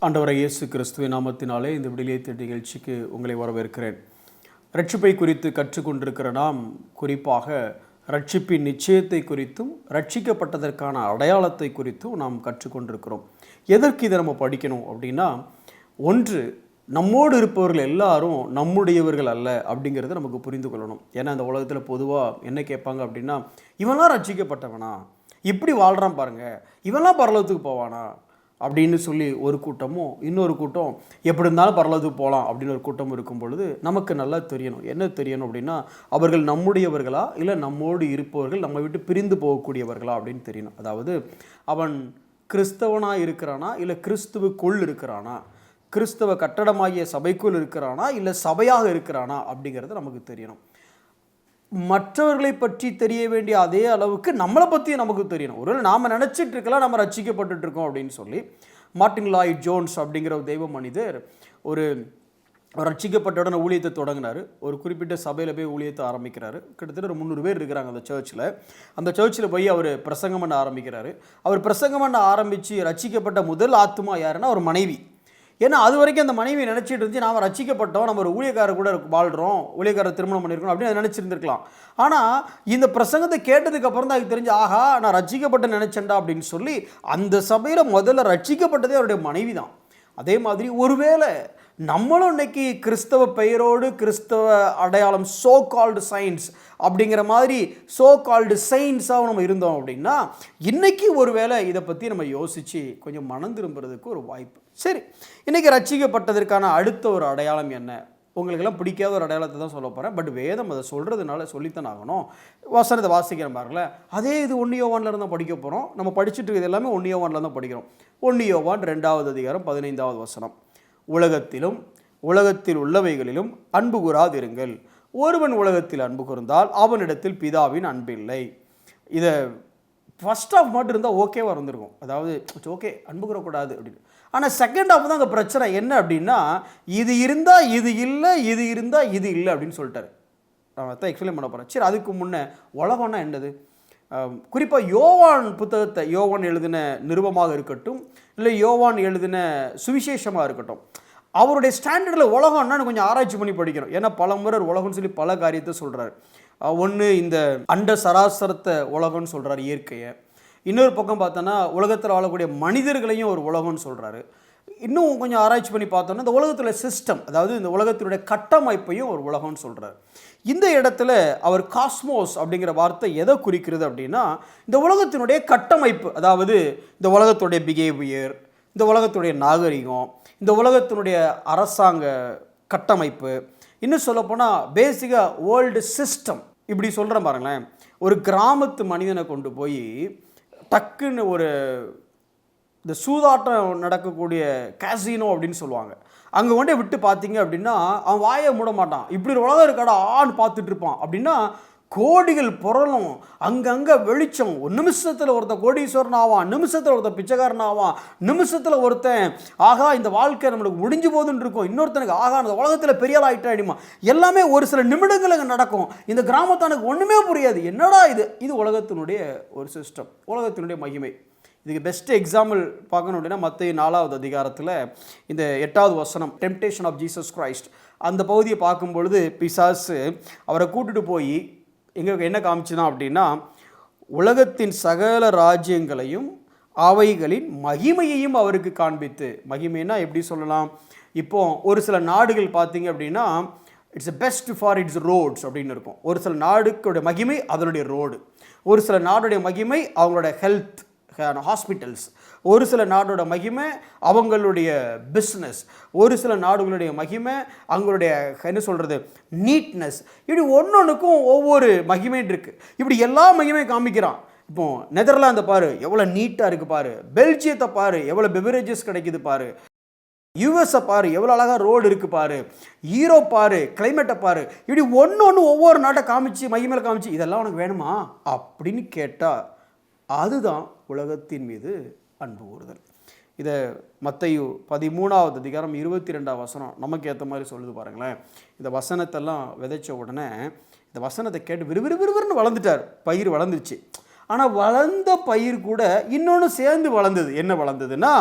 ஆண்டவரை இயேசு கிறிஸ்துவின் நாமத்தினாலே இந்த விடுதலை தேடி நிகழ்ச்சிக்கு உங்களை வரவேற்கிறேன். ரட்சிப்பை குறித்து கற்றுக்கொண்டிருக்கிற நாம் குறிப்பாக ரட்சிப்பின் நிச்சயத்தை குறித்தும் ரட்சிக்கப்பட்டதற்கான அடையாளத்தை குறித்தும் நாம் கற்றுக்கொண்டிருக்கிறோம். எதற்கு இதை நம்ம படிக்கணும் அப்படின்னா, ஒன்று, நம்மோடு இருப்பவர்கள் எல்லாரும் நம்முடையவர்கள் அல்ல அப்படிங்கிறத நமக்கு புரிந்து கொள்ளணும். ஏன்னா இந்த உலகத்தில் பொதுவாக என்ன கேட்பாங்க அப்படின்னா, இவன்லாம் ரட்சிக்கப்பட்டவனா, இப்படி வாழ்கிறான் பாருங்க, இவன்லாம் பரலோகத்துக்கு போவானா அப்படின்னு சொல்லி ஒரு கூட்டமும், இன்னொரு கூட்டம் எப்படி இருந்தாலும் பரலோகத்துக்கு போகலாம் அப்படின்னு ஒரு கூட்டம் இருக்கும் பொழுது நமக்கு நல்லா தெரியணும். என்ன தெரியணும் அப்படின்னா, அவர்கள் நம்முடையவர்களா இல்லை நம்மோடு இருப்பவர்கள் நம்மை விட்டு பிரிந்து போகக்கூடியவர்களா அப்படின்னு தெரியணும். அதாவது அவன் கிறிஸ்தவனாக இருக்கிறானா இல்லை கிறிஸ்துவுக்குள் இருக்கிறானா, கிறிஸ்தவ கட்டடமாகிய சபைக்குள் இருக்கிறானா இல்லை சபையாக இருக்கிறானா அப்படிங்கிறது நமக்கு தெரியணும். மற்றவர்களை பற்றி தெரிய வேண்டிய அதே அளவுக்கு நம்மளை பற்றியும் நமக்கு தெரியணும். ஒருவேளை நாம் நினச்சிட்டு இருக்கலாம் நம்ம ரட்சிக்கப்பட்டு இருக்கோம் அப்படின்னு சொல்லி. மார்ட்டின் லாய்ட் ஜோன்ஸ் அப்படிங்கிற ஒரு தெய்வ மனிதர் ஒரு ரட்சிக்கப்பட்ட உடனே ஊழியத்தை தொடங்கினார். ஒரு குறிப்பிட்ட சபையில் போய் ஊழியத்தை ஆரம்பிக்கிறாரு. கிட்டத்தட்ட ஒரு 300 பேர் இருக்கிறாங்க அந்த சர்ச்சில். அந்த சர்ச்சில் போய் அவர் பிரசங்கம் பண்ண ஆரம்பிக்கிறாரு. அவர் பிரசங்கம் பண்ண ஆரம்பித்து ரட்சிக்கப்பட்ட முதல் ஆத்மா யாருன்னா ஒரு மனைவி. ஏன்னா அது வரைக்கும் அந்த மனைவி நினச்சிட்டு இருந்துச்சு, நாம் ரட்சிக்கப்பட்டோம், நம்ம ஒரு ஊழியக்காரர் கூட வாழ்கிறோம், ஊழியக்காரர் திருமணம் பண்ணியிருக்கோம் அப்படின்னு அதை நினச்சிருந்துருக்கலாம். ஆனால் இந்த பிரசங்கத்தை கேட்டதுக்கப்புறம் தான் அதுக்கு தெரிஞ்சு, ஆஹா நான் ரட்சிக்கப்பட்ட நினச்சேன்டா அப்படின்னு சொல்லி அந்த சபையில் முதல்ல ரட்சிக்கப்பட்டதே அவருடைய மனைவி தான். அதே மாதிரி ஒருவேளை நம்மளும் இன்னைக்கு கிறிஸ்தவ பெயரோடு கிறிஸ்தவ அடையாளம் சோ கால்டு சயின்ஸ் அப்படிங்கிற மாதிரி சோ கால்டு சயின்ஸாக நம்ம இருந்தோம் அப்படின்னா, இன்றைக்கி ஒருவேளை இதை பற்றி நம்ம யோசித்து கொஞ்சம் மனம் திரும்புறதுக்கு ஒரு வாய்ப்பு. சரி, இன்றைக்கி ரட்சிக்கப்பட்டதற்கான அடுத்த ஒரு அடையாளம் என்ன? உங்களுக்கெல்லாம் பிடிக்காத ஒரு அடையாளத்தை தான் சொல்ல போகிறேன். பட் வேதம் அதை சொல்கிறதுனால சொல்லித்தான் ஆகணும். வசனத்தை வாசிக்கிறேன் பாருங்களேன். அதே இது 1 யோவானில் இருந்தால் படிக்க போகிறோம். நம்ம படிச்சுட்டு இருக்கிறது எல்லாமே 1 யோவானில் தான் படிக்கிறோம். 1 யோவான் 2வது அதிகாரம் 15வது வசனம். உலகத்திலும் உலகத்தில் உள்ளவைகளிலும் அன்பு கூறாதிருங்கள். ஒருவன் உலகத்தில் அன்பு கூர்ந்தால் அவனிடத்தில் பிதாவின் அன்பில்லை. இதை ஃபர்ஸ்ட் ஆஃப் மட்டும் இருந்தால் ஓகேவாக இருந்திருக்கும். அதாவது ஓகே அன்பு கூறக்கூடாது அப்படின்னு. ஆனால் செகண்ட் ஆஃப் தான் அங்கே பிரச்சனை. என்ன அப்படின்னா, இது இருந்தால் இது இல்லை, இது இருந்தால் இது இல்லை அப்படின்னு சொல்லிட்டாரு. நான் தான் எக்ஸ்பிளைன் பண்ண போகிறேன். சரி, அதுக்கு முன்னே உலகம்னா என்னது? குறிப்பாக யோவான் புத்தகத்தை, யோவான் எழுதின நிருபமாக இருக்கட்டும் இல்லை யோவான் எழுதின சுவிசேஷமாக இருக்கட்டும், அவருடைய ஸ்டாண்டர்டில் உலகம்னா கொஞ்சம் ஆராய்ச்சி பண்ணி படிக்கணும். ஏன்னா பல முறை உலகம்னு சொல்லி பல காரியத்தை சொல்கிறார். ஒன்று இந்த அண்ட சராசரத்தை உலகம்னு சொல்கிறார், இயற்கையை. இன்னொரு பக்கம் பார்த்தோன்னா உலகத்தில் வாழக்கூடிய மனிதர்களையும் ஒரு உலகம்னு சொல்கிறாரு. இன்னும் கொஞ்சம் ஆராய்ச்சி பண்ணி பார்த்தோன்னா இந்த உலகத்தில் சிஸ்டம், அதாவது இந்த உலகத்தினுடைய கட்டமைப்பையும் ஒரு உலகம்னு சொல்கிறார். இந்த இடத்துல அவர் காஸ்மோஸ் அப்படிங்கிற வார்த்தை எதை குறிக்கிறது அப்படின்னா, இந்த உலகத்தினுடைய கட்டமைப்பு, அதாவது இந்த உலகத்துடைய பிஹேவியர், இந்த உலகத்துடைய நாகரிகம், இந்த உலகத்தினுடைய அரசாங்க கட்டமைப்பு, இன்னும் சொல்லப்போனால் பேசிக்காக வேர்ல்டு சிஸ்டம், இப்படி சொல்கிறேன் பாருங்களேன். ஒரு கிராமத்து மனிதனை கொண்டு போய் டக்குன்னு ஒரு இந்த சூதாட்டம் நடக்கக்கூடிய கேசினோ அப்படின்னு சொல்லுவாங்க, அங்கே கொண்டே விட்டு பார்த்தீங்க அப்படின்னா அவன் வாயை மூட மாட்டான். இப்படி ஒரு உலகம் இருக்காடா ஆன்னு பார்த்துட்டு இருப்பான். அப்படின்னா கோடிகள் புரளும், அங்கங்கே வெளிச்சம். ஒரு நிமிஷத்தில் ஒருத்தன் கோடீஸ்வரன் ஆவான், நிமிஷத்தில் ஒருத்தன் பிச்சைக்காரன் ஆவான், நிமிஷத்தில் ஒருத்தன் ஆகா இந்த வாழ்க்கை நம்மளுக்கு முடிஞ்சு போதுன்னு இருக்கும், இன்னொருத்தனுக்கு ஆகா அந்த உலகத்தில் பெரிய ஆள் ஆகிட்டா அடிமா. எல்லாமே ஒரு சில நிமிடங்கள் அங்கே நடக்கும். இந்த கிராமத்தானுக்கு ஒன்றுமே புரியாது, என்னடா இது? இது உலகத்தினுடைய ஒரு சிஸ்டம், உலகத்தினுடைய மகிமை. இதுக்கு பெஸ்ட் எக்ஸாம்பிள் பார்க்கணும் அப்படின்னா மத்தேயு 4வது அதிகாரத்தில் இந்த 8வது வசனம், டெம்ப்டேஷன் ஆஃப் ஜீசஸ் கிரைஸ்ட், அந்த பகுதியை பார்க்கும் பொழுது பிசாசு அவரை கூட்டிட்டு போய் எங்களுக்கு என்ன காமிச்சுனா அப்படின்னா, உலகத்தின் சகல ராஜ்யங்களையும் அவைகளின் மகிமையையும் அவருக்கு காண்பித்து. மகிமைன்னா எப்படி சொல்லலாம்? இப்போ ஒரு சில நாடுகள் பார்த்தீங்க அப்படின்னா it's best for its roads அப்படின்னு இருக்கும். ஒரு சில நாடுகளுடைய மகிமை அதனுடைய ரோடு, ஒரு சில நாடுடைய மகிமை அவங்களோட ஹெல்த் ஹாஸ்பிட்டல்ஸ், ஒரு சில நாடோட மகிமை அவங்களுடைய பிஸ்னஸ், ஒரு சில நாடுகளுடைய மகிமை அவங்களுடைய என்ன சொல்கிறது நீட்னஸ். இப்படி ஒன்றொன்றுக்கும் ஒவ்வொரு மகிமை இருக்குது. இப்படி எல்லா மகிமையும் காமிக்கிறான். இப்போ நெதர்லாந்தை பாரு எவ்வளோ நீட்டாக இருக்குது பாரு, பெல்ஜியத்தை பாரு எவ்வளோ பெவரேஜஸ் கிடைக்குது பாரு, யூஎஸை பாரு எவ்வளோ அழகாக ரோடு இருக்குது பாரு, யூரோப் பாரு கிளைமேட்டை பாரு. இப்படி ஒன்று ஒவ்வொரு நாட்டை காமிச்சு மகிமையில் காமிச்சு இதெல்லாம் உனக்கு வேணுமா அப்படின்னு கேட்டால் அதுதான் உலகத்தின் மீது அன்பு கூறுதல். இதை மத்தேயு 13வது அதிகாரம் 22வது வசனம் நமக்கு ஏற்ற மாதிரி சொல்லுது பாருங்களேன். இந்த வசனத்தெல்லாம் விதைச்ச உடனே இந்த வசனத்தை கேட்டு விறுவிறுன்னு வளர்ந்துட்டார். பயிர் வளர்ந்துருச்சு. ஆனால் வளர்ந்த பயிர் கூட இன்னொன்று சேர்ந்து வளர்ந்தது. என்ன வளர்ந்ததுன்னா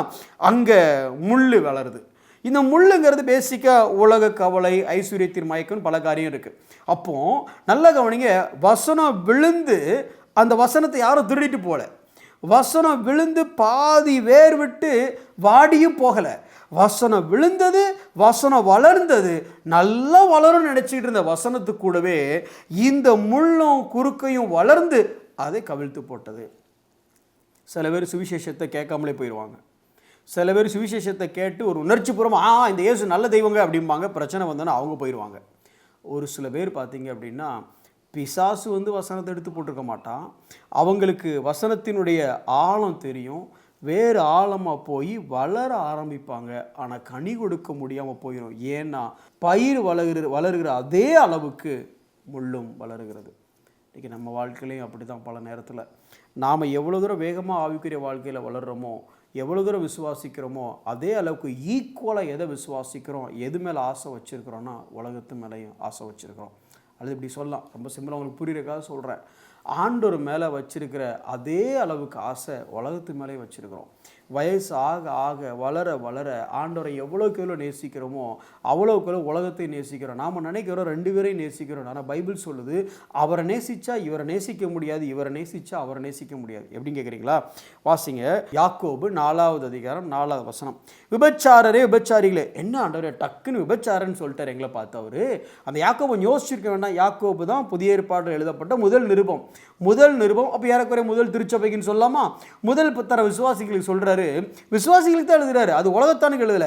அங்கே முள் வளருது. இந்த முள்ளுங்கிறது பேசிக்காக உலக கவலை, ஐஸ்வர்யத்தின் மயக்கம், பல காரியம் இருக்குது. அப்போது நல்லா கவனிங்க, வசனம் விழுந்து அந்த வசனத்தை யாரும் திருடிட்டு போகல. வசனம் விழுந்து பாதி வேர் விட்டு வாடியும் போகலை. வசனம் விழுந்தது, வசனம் வளர்ந்தது, நல்லா வளரும்னு நினச்சிக்கிட்டு இருந்த வசனத்துக்கு கூடவே இந்த முள்ளும் குறுக்கையும் வளர்ந்து அதை கவிழ்த்து போட்டது. சில பேர் சுவிசேஷத்தை கேட்காமலே போயிடுவாங்க. சில பேர் சுவிசேஷத்தை கேட்டு ஒரு உணர்ச்சி பூர்வமாக இந்த இயேசு நல்ல தெய்வங்க அப்படிம்பாங்க. பிரச்சனை வந்தோன்னா அவங்க போயிடுவாங்க. ஒரு சில பேர் பார்த்தீங்க அப்படின்னா பிசாசு வசனத்தை எடுத்து போட்டிருக்க மாட்டான். அவங்களுக்கு வசனத்தினுடைய ஆழம் தெரியும். வேறு ஆழமாக போய் வளர ஆரம்பிப்பாங்க. ஆனால் கனி கொடுக்க முடியாமல் போயிடும். ஏன்னா பயிர் வளருகிற அதே அளவுக்கு முள்ளும் வளருகிறது. இன்றைக்கி நம்ம வாழ்க்கையிலையும் அப்படி தான். பல நேரத்தில் நாம் எவ்வளோ தூரம் வேகமாக ஆவிக்குரிய வாழ்க்கையில் வளர்கிறோமோ, எவ்வளோ தூரம் விசுவாசிக்கிறோமோ, அதே அளவுக்கு ஈக்குவலாக எதை விசுவாசிக்கிறோம், எது மேலே ஆசை வச்சுருக்கிறோன்னா உலகத்து மேலேயும் ஆசை வச்சுருக்கிறோம். அல்லது இப்படி சொல்லலாம், ரொம்ப சிம்பிளாக உங்களுக்கு புரியுறதுக்காக சொல்கிறேன். ஆண்டவர் மேலே வச்சிருக்கிற அதே அளவுக்கு ஆசை உலகத்து மேலே வச்சுருக்கிறோம். வயசு ஆக ஆக வளர வளர ஆண்டவரை எவ்வளோக்கு எவ்வளோ நேசிக்கிறோமோ அவ்வளோக்கு எவ்வளோ உலகத்தை நேசிக்கிறோம். நாம் நினைக்கிறோம் ரெண்டு பேரையும் நேசிக்கிறோம். ஆனால் பைபிள் சொல்லுது, அவரை நேசித்தா இவரை நேசிக்க முடியாது, இவரை நேசித்தா அவரை நேசிக்க முடியாது. எப்படின்னு கேட்குறீங்களா? வாசிங்க, யாக்கோபு 4வது அதிகாரம் 4வது வசனம். விபச்சாரரே விபச்சாரிகளே. என்ன ஆண்டவரே டக்குன்னு விபச்சாரன்னு சொல்லிட்டார் எங்களை பார்த்து அவர்? அந்த யாக்கோபை யோசிச்சிருக்க வேண்டாம். யாக்கோபு தான் புதிய ஏற்பாடு எழுதப்பட்ட முதல் நிருபம். அப்போ ஏறக்குறைய முதல் திருச்சபைக்குன்னு சொல்லலாமா? முதல் தர விசுவாசிகளுக்கு சொல்கிறாரு. விசுவாசிகளுக்கு தான் எழுதுறாரு, அது உலகத்தானுக்கு எழுதல.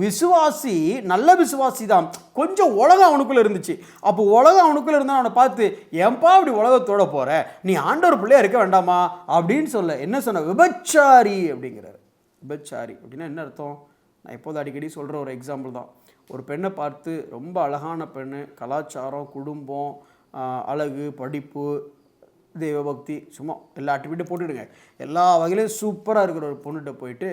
விசுவாசி நல்ல விசுவாசி தான். கொஞ்சம் உலகம் அவனுக்குள்ள இருந்துச்சு. அப்போ உலகம் அவனுக்குள்ள இருந்தா அவனை பார்த்து, ஏன்பா அப்படி உலகத்தோட போற, நீ ஆண்டவர் பிள்ளையா இருக்க வேண்டாமா அப்படின்னு சொல்ல. என்ன சொன்ன? விபச்சாரி அப்படிங்கிறார். விபச்சாரி அப்படின்னா என்ன அர்த்தம்? நான் எப்போது அடிக்கடி சொல்கிற ஒரு எக்ஸாம்பிள் தான். ஒரு பெண்ணை பார்த்து, ரொம்ப அழகான பெண்ணு, கலாச்சாரம், குடும்பம், அழகு, படிப்பு, தெய்வபக்தி, சும்மா எல்லா ஆக்டிவிட்டியும் போட்டுவிடுங்க, எல்லா வகையிலையும் சூப்பராக இருக்கிற ஒரு பொண்ணுகிட்ட போயிட்டு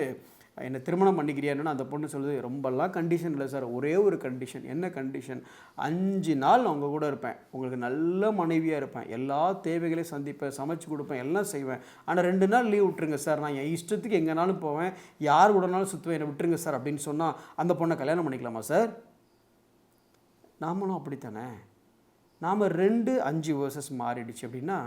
என்னை திருமணம் பண்ணிக்கிறியான்னு அந்த பொண்ணு சொல்லுது. ரொம்பலாம் கண்டிஷன் இல்லை சார், ஒரே ஒரு கண்டிஷன். என்ன கண்டிஷன்? 5 நாள் நான் உங்கள் கூட இருப்பேன், உங்களுக்கு நல்ல மனைவியாக இருப்பேன், எல்லா தேவைகளையும் சந்திப்பேன், சமைச்சு கொடுப்பேன், எல்லாம் செய்வேன். ஆனால் 2 நாள் லீவ் விட்டுருங்க சார், நான் என் இஷ்டத்துக்கு எங்கேனாலும் போவேன், யார் கூடனாலும் சுற்றுவேன், என்னை விட்டுருங்க சார் அப்படின்னு சொன்னால் அந்த பொண்ணை கல்யாணம் பண்ணிக்கலாமா சார்? நாமளும் அப்படித்தானே. நாம் 2:5 வேர்சஸ் மாறிடுச்சு. அப்படின்னா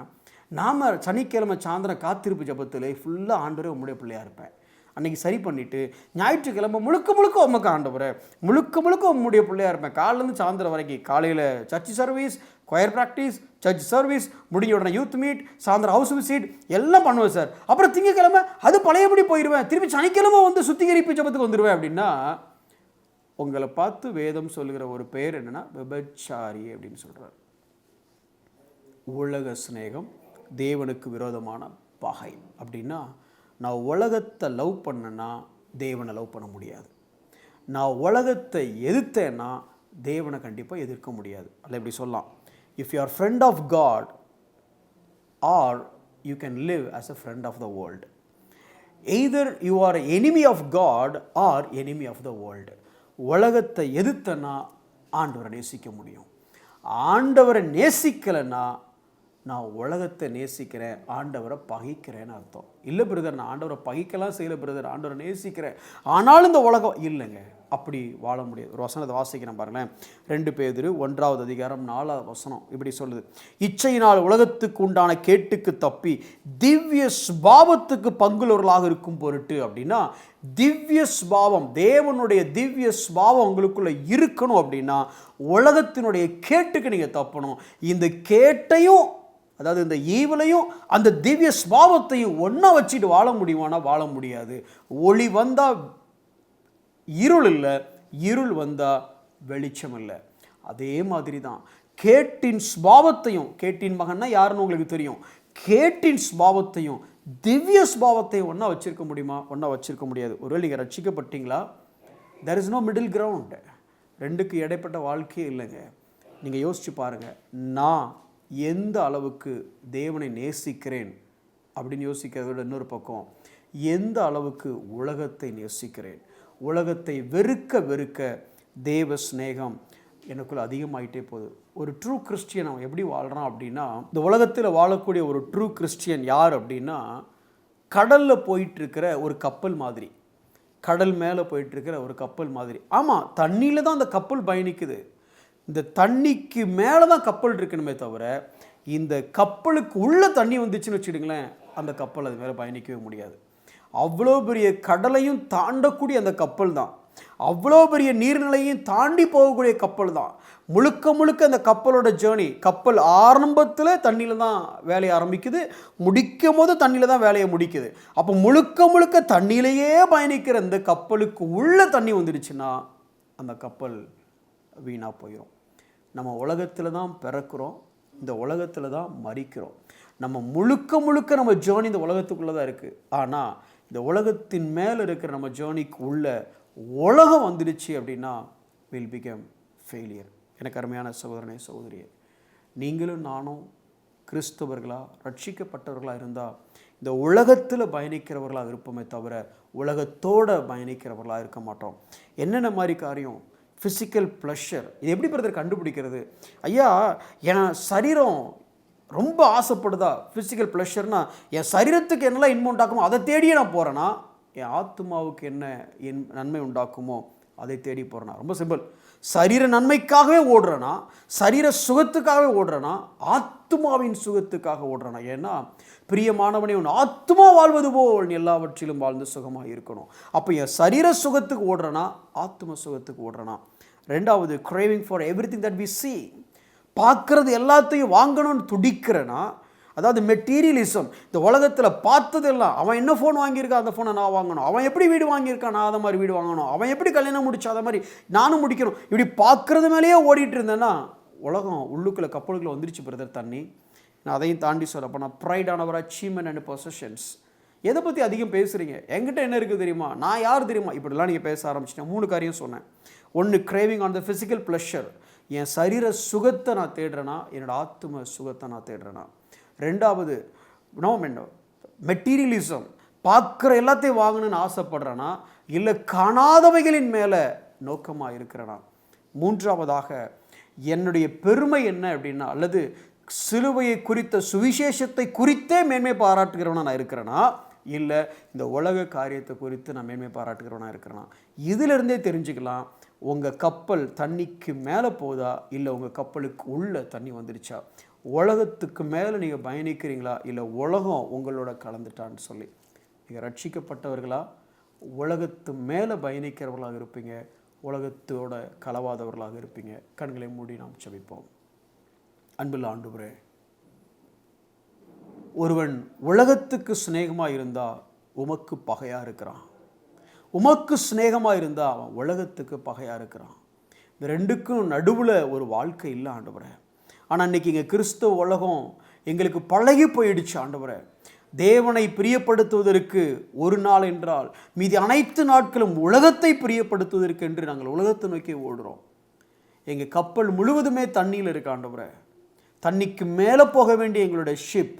நாம் சனிக்கிழமை சாயந்தரம் காத்திருப்பு ஜபத்தில் ஃபுல்லாக ஆண்டவரே உம்முடைய பிள்ளையாக இருப்பேன், அன்றைக்கி சரி பண்ணிவிட்டு ஞாயிற்றுக்கிழமை முழுக்க உமக்கு ஆண்டவரே, முழுக்க உம்முடைய பிள்ளையாக இருப்பேன். காலையிலேருந்து சாயந்தரம் வரைக்கும். காலையில் church service, choir practice, church service முடிஞ்ச உடனே யூத் மீட், சாயந்தரம் ஹவுஸ் விசிட் எல்லாம் பண்ணுவேன் சார். அப்புறம் திங்கக்கிழமை அது பழையபடி போயிடுவேன், திருப்பி சனிக்கிழமை சுத்திகரிப்பு ஜபத்துக்கு வந்துடுவேன். அப்படின்னா உங்களை பார்த்து வேதம் சொல்லுகிற ஒரு பேர் என்னென்னா விபச்சாரி அப்படின்னு சொல்கிறார். உலக சிநேகம் தேவனுக்கு விரோதமான பகை. அப்படின்னா நான் உலகத்தை லவ் பண்ணேன்னா தேவனை லவ் பண்ண முடியாது. நான் உலகத்தை எதிர்த்தேன்னா தேவனை கண்டிப்பாக எதிர்க்க முடியாது. அல்ல இப்படி சொல்லலாம், if you are friend of God or you can live as a friend of the world. Either you are enemy of God or enemy of the world. உலகத்தை எதிர்த்தனா ஆண்டவரை நேசிக்க முடியும். ஆண்டவரை நேசிக்கலைன்னா நான் உலகத்தை நேசிக்கிறேன், ஆண்டவரை பகைக்கிறேன்னு அர்த்தம். இல்லை பிரதர், நான் ஆண்டவரை பகைக்கலாம் செய்யலை பிரதர், ஆண்டவரை நேசிக்கிறேன், ஆனாலும் இந்த உலகம் இல்லைங்க, அப்படி வாழ முடியாது. ஒரு வசனத்தை வாசிக்கிறேன் பாருங்களேன். 2 பேதுரு 1வது அதிகாரம் 4வது வசனம் இப்படி சொல்லுது, இச்சையினால் உலகத்துக்கு உண்டான கேட்டுக்கு தப்பி திவ்ய ஸ்பாவத்துக்கு பங்குள்ளவர்களாக இருக்கும் பொருட்டு. அப்படின்னா திவ்ய ஸ்பாவம், தேவனுடைய திவ்ய ஸ்பாவம் உங்களுக்குள்ள இருக்கணும். அப்படின்னா உலகத்தினுடைய கேட்டுக்கு நீங்கள் தப்பணும். இந்த கேட்டையும், அதாவது இந்த ஈவலையும் அந்த திவ்ய ஸ்பாவத்தையும் ஒன்றா வச்சுட்டு வாழ முடியுமானா வாழ முடியாது. ஒளி வந்தால் இருள் இல்லை, இருள் வந்தால் வெளிச்சம் இல்லை. அதே மாதிரி தான் கேட்டின் ஸ்பாவத்தையும், கேட்டின் மகன்னா யாருன்னு உங்களுக்கு தெரியும், கேட்டின் ஸ்பாவத்தையும் திவ்ய ஸ்பாவத்தையும் ஒன்றா வச்சிருக்க முடியுமா? ஒன்றா வச்சிருக்க முடியாது. ஒருவேளை நீங்கள் ரட்சிக்கப்பட்டீங்களா, there is no middle ground, ரெண்டுக்கு இடைப்பட்ட வாழ்க்கையே இல்லைங்க. நீங்கள் யோசிச்சு பாருங்கள், நான் எந்த அளவுக்கு தேவனை நேசிக்கிறேன் அப்படின்னு யோசிக்கிறத விட இன்னொரு பக்கம், எந்த அளவுக்கு உலகத்தை நேசிக்கிறேன். உலகத்தை வெறுக்க வெறுக்க தேவ சிநேகம் எனக்குள்ள அதிகமாயிட்டே போகுது. ஒரு ட்ரூ கிறிஸ்டியன் அவன் எப்படி வாழ்கிறான் அப்படின்னா, இந்த உலகத்தில் வாழக்கூடிய ஒரு ட்ரூ கிறிஸ்டியன் யார் அப்படின்னா, கடலில் போயிட்டுருக்கிற ஒரு கப்பல் மாதிரி, கடல் மேலே போயிட்டுருக்கிற ஒரு கப்பல் மாதிரி. ஆமாம், தண்ணியில் தான் அந்த கப்பல் பயணிக்குது. இந்த தண்ணிக்கு மேலே தான் கப்பல் இருக்கணுமே தவிர, இந்த கப்பலுக்கு உள்ள தண்ணி வந்துச்சுன்னு வச்சுடுங்களேன், அந்த கப்பல் அது மேலே பயணிக்கவே முடியாது. அவ்வளோ பெரிய கடலையும் தாண்டக்கூடிய அந்த கப்பல் தான், அவ்வளோ பெரிய நீர்நிலையும் தாண்டி போகக்கூடிய கப்பல் தான். முழுக்க முழுக்க அந்த கப்பலோட ஜேர்னி, கப்பல் ஆரம்பத்தில் தண்ணியில் தான் வேலையை ஆரம்பிக்குது, முடிக்கும் போது தண்ணியில் தான் வேலையை முடிக்குது. அப்போ முழுக்க முழுக்க தண்ணியிலேயே பயணிக்கிற இந்த கப்பலுக்கு உள்ள தண்ணி வந்துடுச்சுன்னா அந்த கப்பல் வீணாக போயிடும். நம்ம உலகத்தில் தான் பிறக்கிறோம், இந்த உலகத்தில் தான் மரிக்கிறோம். நம்ம முழுக்க முழுக்க நம்ம ஜேர்னி இந்த உலகத்துக்குள்ளே தான் இருக்குது. ஆனால் இந்த உலகத்தின் மேலே இருக்கிற நம்ம ஜேர்னிக்கு உள்ள உலகம் வந்துடுச்சு அப்படின்னா வில் பிகம் ஃபெயிலியர். எனக்கு அருமையான சகோதரனே சகோதரியே, நீங்களும் நானும் கிறிஸ்தவர்களாக ரட்சிக்கப்பட்டவர்களாக இருந்தால் இந்த உலகத்தில் பயணிக்கிறவர்களாக இருப்போமே தவிர உலகத்தோடு பயணிக்கிறவர்களாக இருக்க மாட்டோம். என்னென்ன மாதிரி காரியம்? Physical pleasure. இது எப்படி பிரதர் கண்டுபிடிக்கிறது? ஐயா, என் சரீரம் ரொம்ப ஆசைப்படுதா? ஃபிசிக்கல் ப்ளஷர்னா என் சரீரத்துக்கு என்னெல்லாம் இன்பம் உண்டாக்குமோ அதை தேடியே நான் போகிறேன்னா, என் ஆத்மாவுக்கு என்ன நன்மை உண்டாக்குமோ அதை தேடி போகிறேன்னா? ரொம்ப சிம்பிள். சரீர நன்மைக்காகவே ஓடுறேன்னா, சரீர சுகத்துக்காகவே ஓடுறேன்னா, ஆத்மாவின் சுகத்துக்காக ஓடுறேன்னா? ஏன்னா பிரியமானவனே, உன் ஆத்மா வாழ்வது போல் எல்லாவற்றிலும் வாழ்ந்து சுகமாக இருக்கணும். அப்போ என் சரீர சுகத்துக்கு ஓடுறேன்னா, ஆத்ம சுகத்துக்கு ஓடுறேன்னா? ரெண்டாவது, craving for everything that we see. பார்க்குறது எல்லாத்தையும் வாங்கணும்னு துடிக்கிறேன்னா, அதாவது மெட்டீரியலிசம். இந்த உலகத்தில் பார்த்ததெல்லாம், அவன் என்ன ஃபோன் வாங்கியிருக்கான், அந்த ஃபோனை நான் வாங்கணும், அவன் எப்படி வீடு வாங்கியிருக்கான், நான் அதை மாதிரி வீடு வாங்கணும், அவன் எப்படி கல்யாணம் முடிச்சா அதை மாதிரி நானும் முடிக்கணும், இப்படி பார்க்குறது மேலேயே ஓடிட்டு இருந்தேன்னா உலகம் உள்ளுக்குள்ளே கப்பலுக்குள்ளே வந்துருச்சு பிரதர் தண்ணி. நான் அதையும் தாண்டி சொல்லப்போ நான் pride on our achievement and possessions. எதை பற்றி அதிகம் பேசுகிறீங்க? என்கிட்ட என்ன இருக்குது தெரியுமா, நான் யார் தெரியுமா, இப்படிலாம் நீங்கள் பேச ஆரம்பிச்சிட்டேன். 3 காரியம் சொன்னேன். ஒன்று, craving on the physical pleasure. என் சரீர சுகத்தை நான் தேடுறேன்னா, என்னோட ஆத்ம சுகத்தை நான் தேடுறேன்னா. ரெண்டாவது, மெட்டீரியலிசம். பார்க்குற எல்லாத்தையும் வாங்கணும்னு ஆசைப்படுறேன்னா, இல்லை காணாதவைகளின் மேலே நோக்கமாக இருக்கிறேன்னா. மூன்றாவதாக, என்னுடைய பெருமை என்ன அப்படின்னா, அல்லது சிலுவையை குறித்த சுவிசேஷத்தை குறித்தே மேன்மை பாராட்டுகிறவனா நான் இருக்கிறேன்னா, இல்லை இந்த உலக காரியத்தை குறித்து நான் மேன்மை பாராட்டுகிறவனா இருக்கிறேன்னா. இதிலிருந்தே தெரிஞ்சுக்கலாம் உங்கள் கப்பல் தண்ணிக்கு மேலே போதா, இல்லை உங்கள் கப்பலுக்கு உள்ள தண்ணி வந்துடுச்சா. உலகத்துக்கு மேலே நீங்கள் பயணிக்கிறீங்களா, இல்லை உலகம் உங்களோட கலந்துட்டான்னு சொல்லி. நீங்கள் ரட்சிக்கப்பட்டவர்களா, உலகத்து மேலே பயணிக்கிறவர்களாக இருப்பீங்க, உலகத்தோட கலவாதவர்களாக இருப்பீங்க. கண்களை மூடி நாம் ஜெபிப்போம். அன்புள்ள ஆண்டவரே, ஒருவன் உலகத்துக்கு சிநேகமாக இருந்தால் உமக்கு பகையாக இருக்கிறான், உமக்கு சிநேகமாக இருந்தால் அவன் உலகத்துக்கு பகையாக இருக்கிறான். இந்த ரெண்டுக்கும் நடுவில் ஒரு வாழ்க்கை இல்லை ஆண்டவரே. ஆனால் இன்றைக்கி இங்கே கிறிஸ்தவ உலகம் எங்களுக்கு பழகி போயிடுச்சு ஆண்டவரே. தேவனை பிரியப்படுத்துவதற்கு ஒரு நாள் என்றால் மீதி அனைத்து நாட்களும் உலகத்தை பிரியப்படுத்துவதற்கு என்று நாங்கள் உலகத்தை நோக்கி ஓடுறோம். எங்கள் கப்பல் முழுவதுமே தண்ணியில் இருக்க ஆண்டவரே. தண்ணிக்கு மேலே போக வேண்டிய எங்களுடைய ஷிப்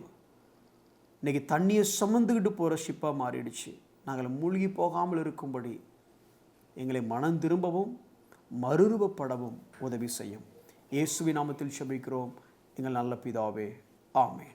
இன்றைக்கி தண்ணியை சுமந்துக்கிட்டு போகிற ஷிப்பாக மாறிடுச்சு. நாங்கள் மூழ்கி போகாமல் இருக்கும்படி எங்களை மனம் திரும்பவும் மறுரூபப்படவும் உதவி செய்யும். இயேசுவின் நாமத்தில் ஜெபிக்கிறோம் எங்கள் நல்ல பிதாவே, ஆமென்.